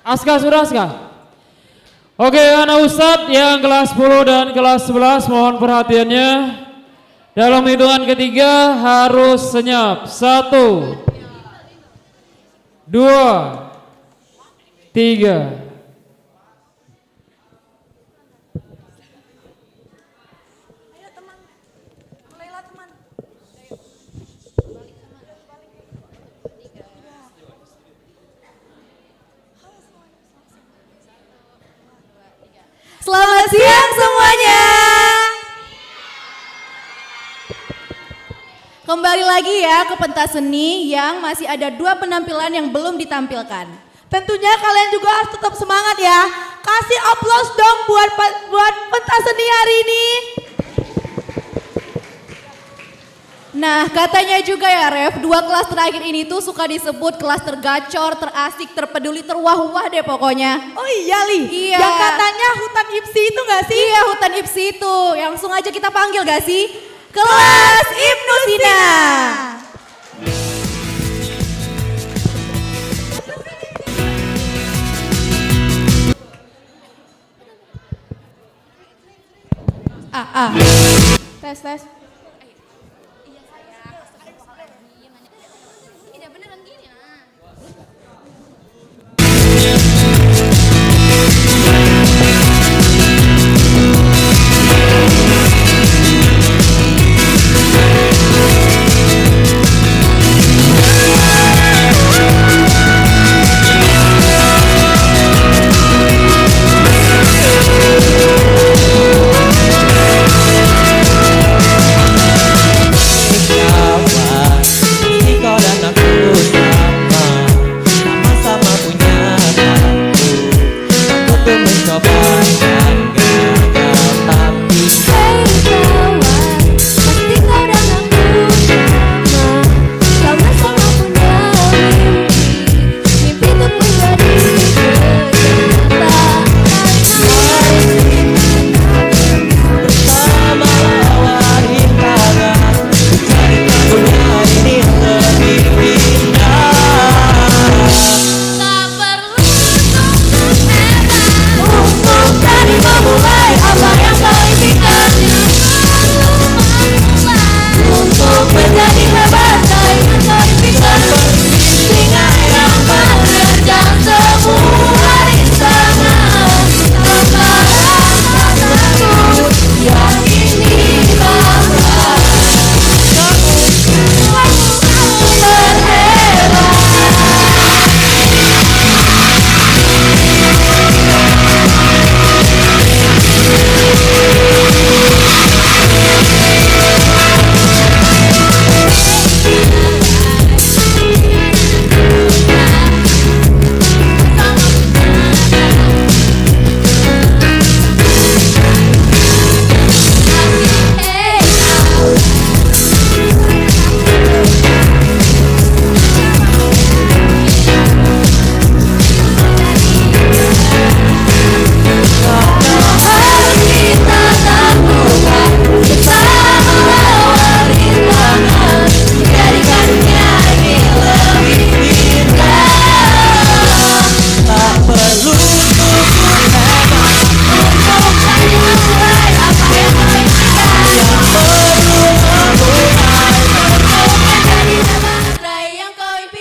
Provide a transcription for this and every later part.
Aska sudah Aska? Oke anak Ustadz yang kelas 10 dan kelas 11 mohon perhatiannya. Dalam hitungan ketiga harus senyap. 1, 2, 3. Selamat siang semuanya. Kembali lagi ya ke pentas seni yang masih ada 2 penampilan yang belum ditampilkan. Tentunya kalian juga harus tetap semangat ya. Kasih aplaus dong buat pentas seni hari ini. Nah katanya juga ya Ref, 2 kelas terakhir ini tuh suka disebut kelas tergacor, terasik, terpeduli, terwah-wah deh pokoknya. Oh iya Li, Iya. yang katanya hutan IPSI itu gak sih? Iya hutan IPSI itu, langsung aja kita panggil gak sih? Kelas Ibnu Sina. Tes.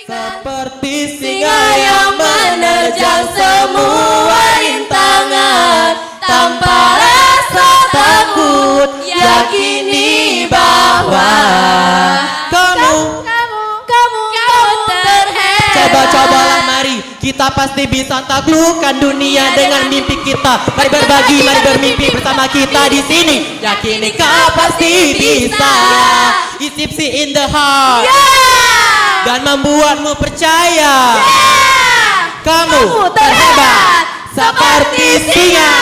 Seperti singa yang menerjang semua rintangan, tanpa rasa takut, yakini bahwa kamu terhebat. Coba-cobalah mari, kita pasti bisa taklukkan dunia dengan mimpi kita. Mari berbagi, mari bermimpi bersama kita di sini. Yakini kau pasti bisa. IPSI in the heart. Dan membuatmu percaya kamu terhebat seperti singa.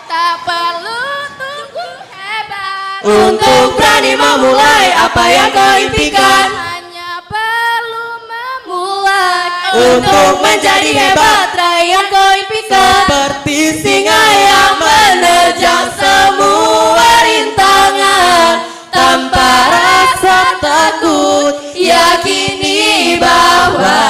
Tak perlu tunggu hebat Untuk berani memulai apa yang kau impikan, hanya perlu memulai untuk menjadi hebat raih yang kau impikan. seperti singa yang menerjang semua rintangan, tanpa rasa takut, yakini bahwa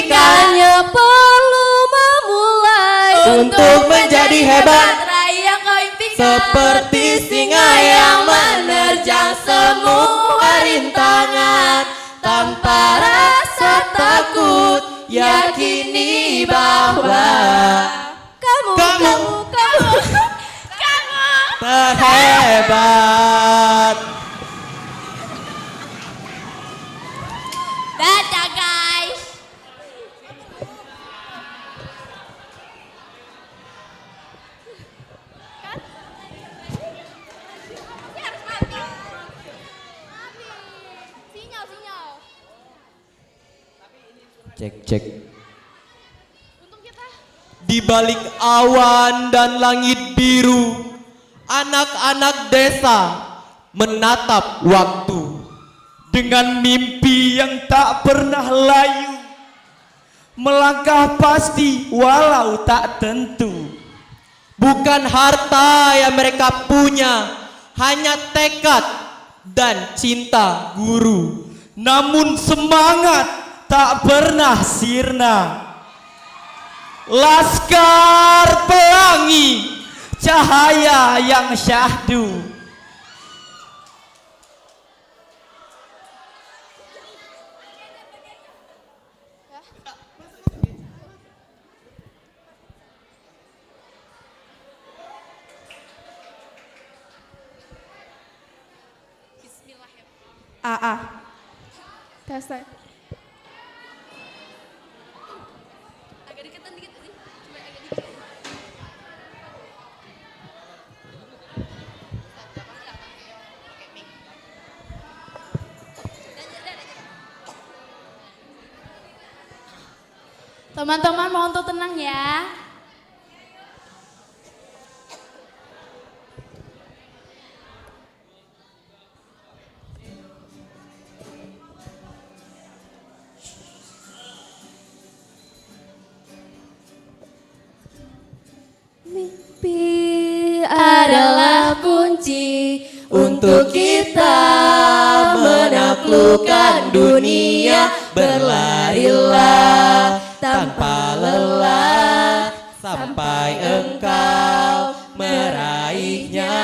Hanya perlu memulai untuk menjadi hebat Yang kau impikan seperti singa yang menerjang semua rintangan tanpa rasa takut. Yakini bahwa Kamu terhebat. Dadah guys. Cek. Di balik awan dan langit biru, anak-anak desa menatap waktu dengan mimpi yang tak pernah layu, melangkah pasti walau tak tentu. Bukan harta yang mereka punya, hanya tekad dan cinta guru. Namun semangat tak pernah sirna. Laskar Pelangi, cahaya yang syahdu. AA. Tes. Agak deketan dikit sih. Coba agak dikit. Teman-teman mohon untuk tenang ya. Mimpi adalah kunci untuk kita menaklukkan dunia. Berlarilah tanpa lelah sampai engkau meraihnya.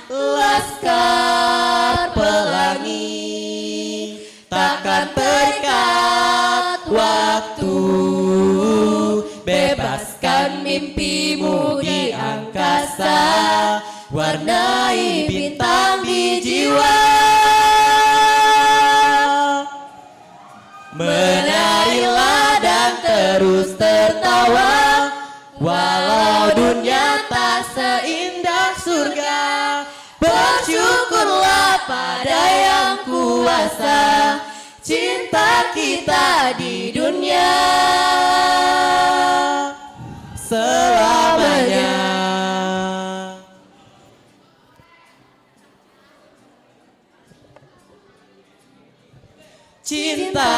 Laskar Pelangi takkan terikat waktu. Bebaskan mimpimu di angkasa, warnai bintang di jiwa. Menarilah dan terus tertawa, walau dunia tak seindah surga. Bersyukurlah pada yang kuasa, cinta kita di dunia selamanya. Cinta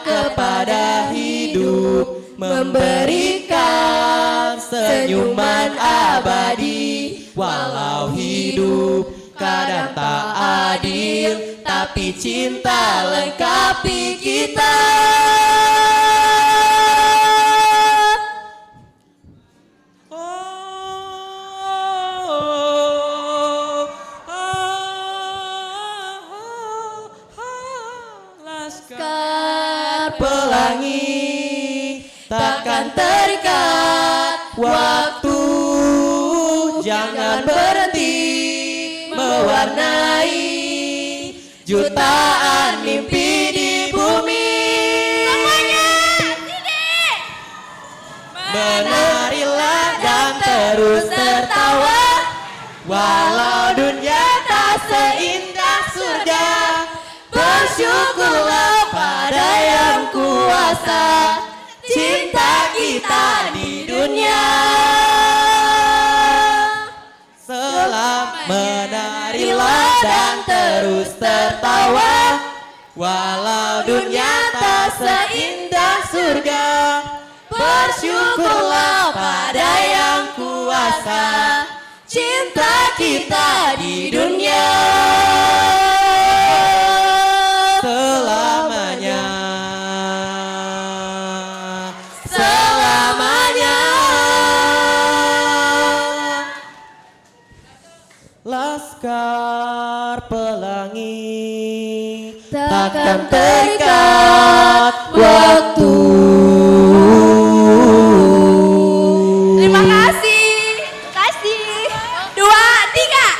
kepada hidup, memberikan senyuman abadi. Walau hidup kadang tak adil, tapi cinta lengkapi kita. Laskar Pelangi takkan terikat waktu. Jangan berhenti mewarnai jutaan mimpi di bumi. Semuanya, sini. Menarilah dan terus tertawa, walau dunia tak seindah surga. Bersyukurlah pada yang kuasa, cinta kita di dunia selamanya. Menarilah dan terus tertawa, walau dunia tak seindah surga. Bersyukurlah pada yang kuasa, cinta kita di dunia selamanya. Laskar Pelangi Takkan terikat waktu. Terima kasih. Kasih. 2, 3.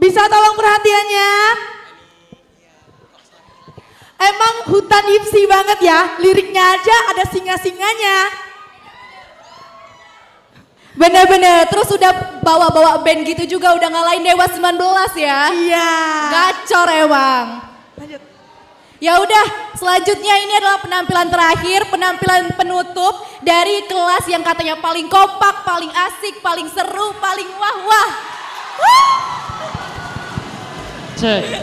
Bisa tolong perhatiannya? Emang hutan Yipsi banget ya, liriknya aja ada singa-singanya. Bener-bener, terus udah bawa-bawa band gitu juga, udah ngalahin Dewa 19 ya. Iya. Gacor emang. Lanjut. Ya udah, selanjutnya ini adalah penampilan terakhir, penampilan penutup dari kelas yang katanya paling kompak, paling asik, paling seru, paling wah-wah. Cek.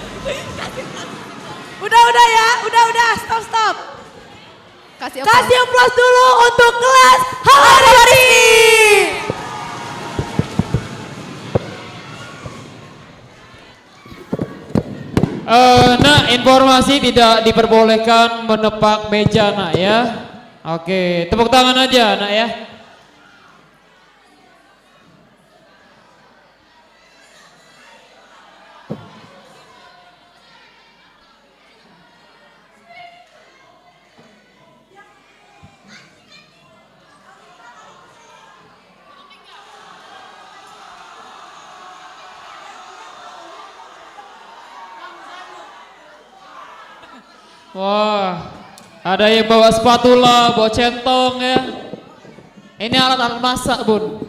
Udah ya, udah, stop. Kasih aplaus dulu untuk kelas Harari. Nak, informasi tidak diperbolehkan menepak meja nak ya. Oke, tepuk tangan aja nak ya. Wah, ada yang bawa spatula, bawa centong ya. Ini alat-alat masak bun.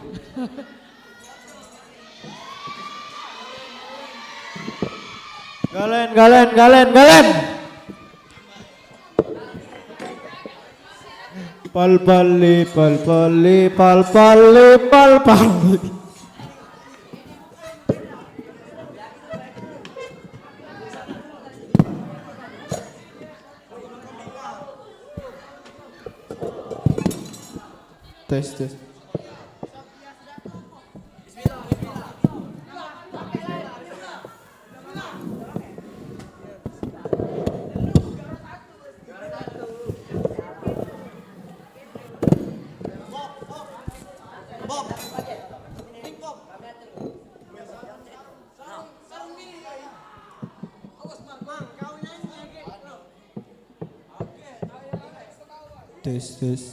Galen. Pal-pali. Tes. Tes.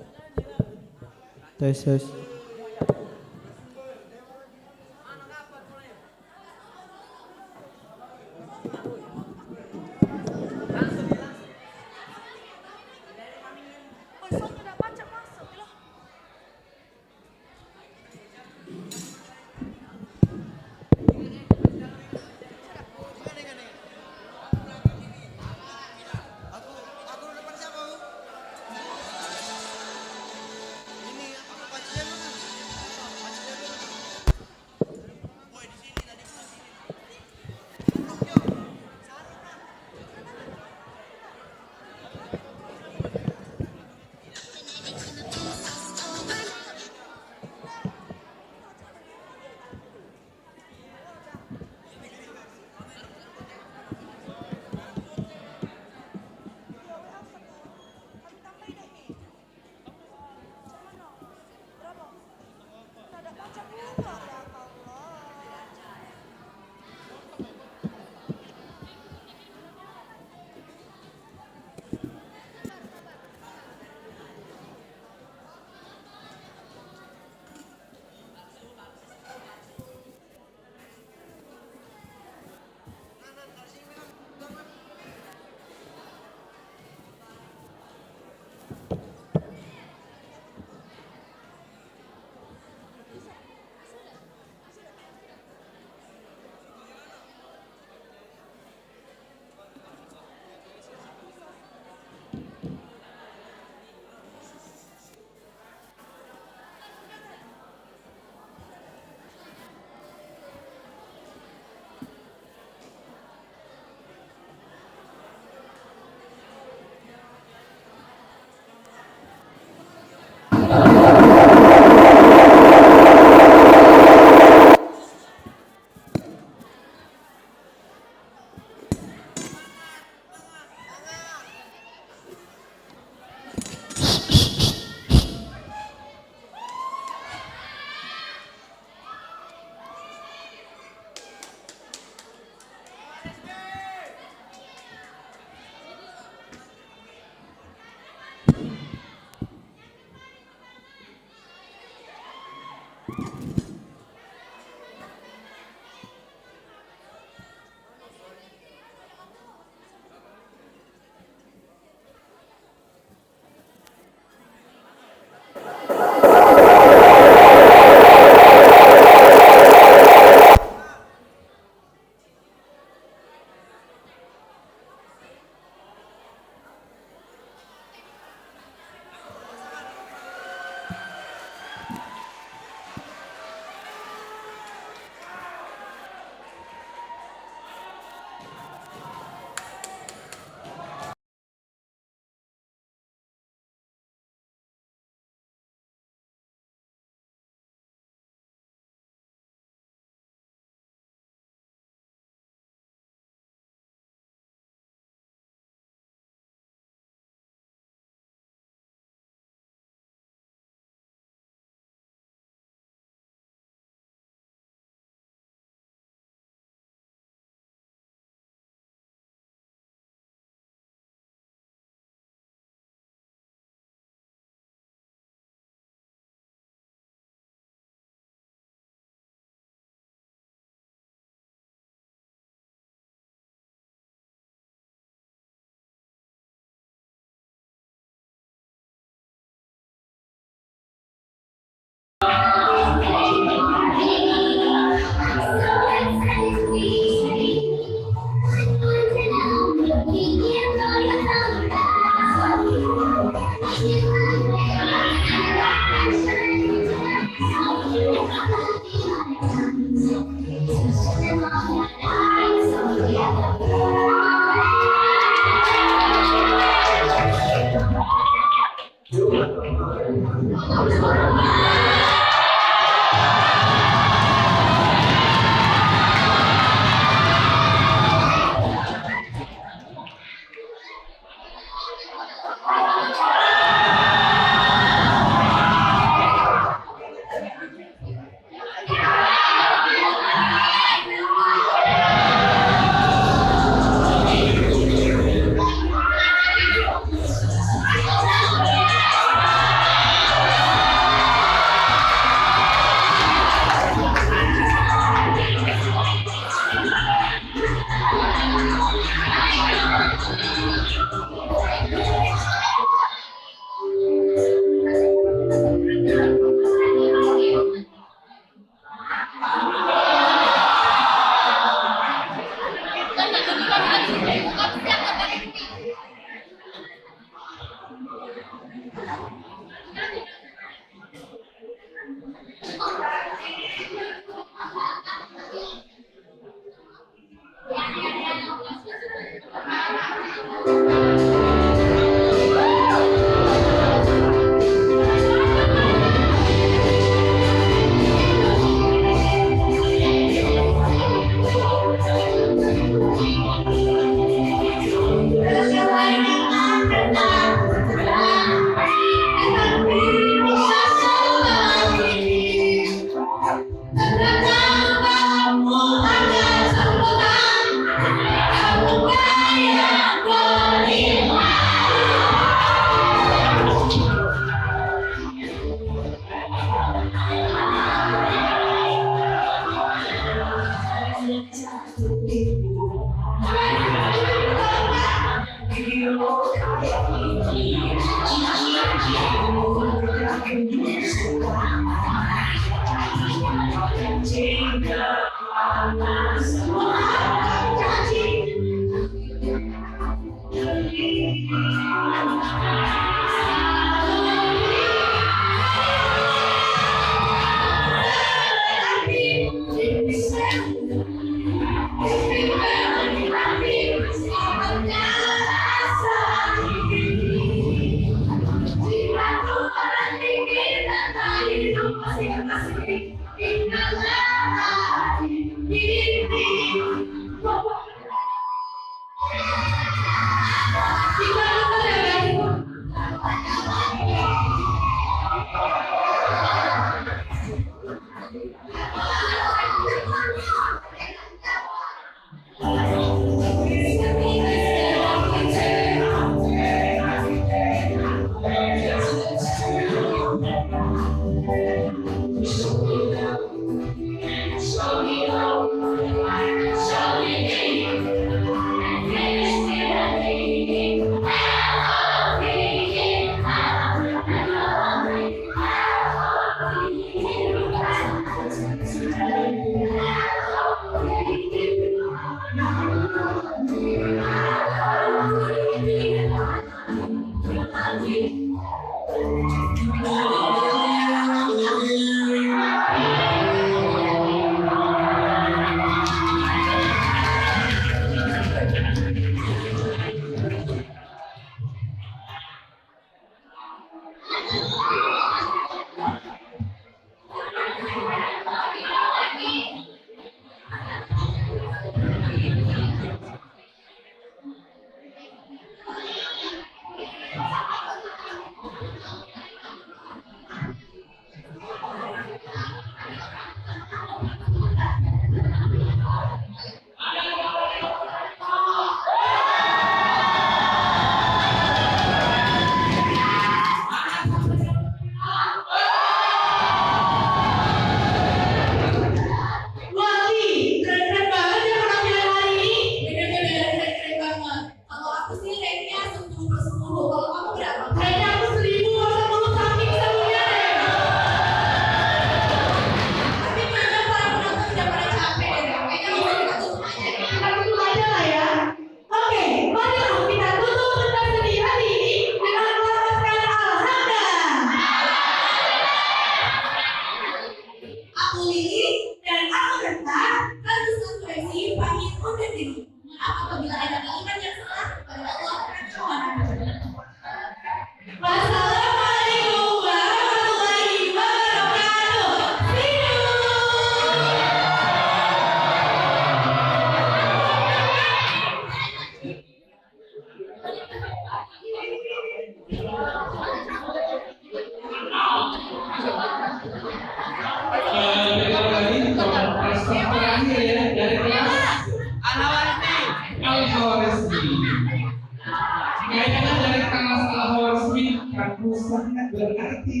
sangat berarti.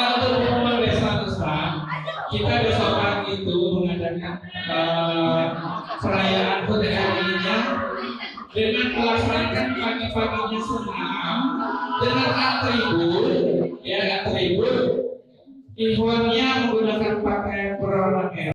Untuk pengumuman besok Ustaz, kita besok pagi itu mengadakan perayaan HUT RI-nya dengan melaksanakan pagi-paginya senam dengan atribut, ya atribut ikhwannya menggunakan pakaian berwarna merah.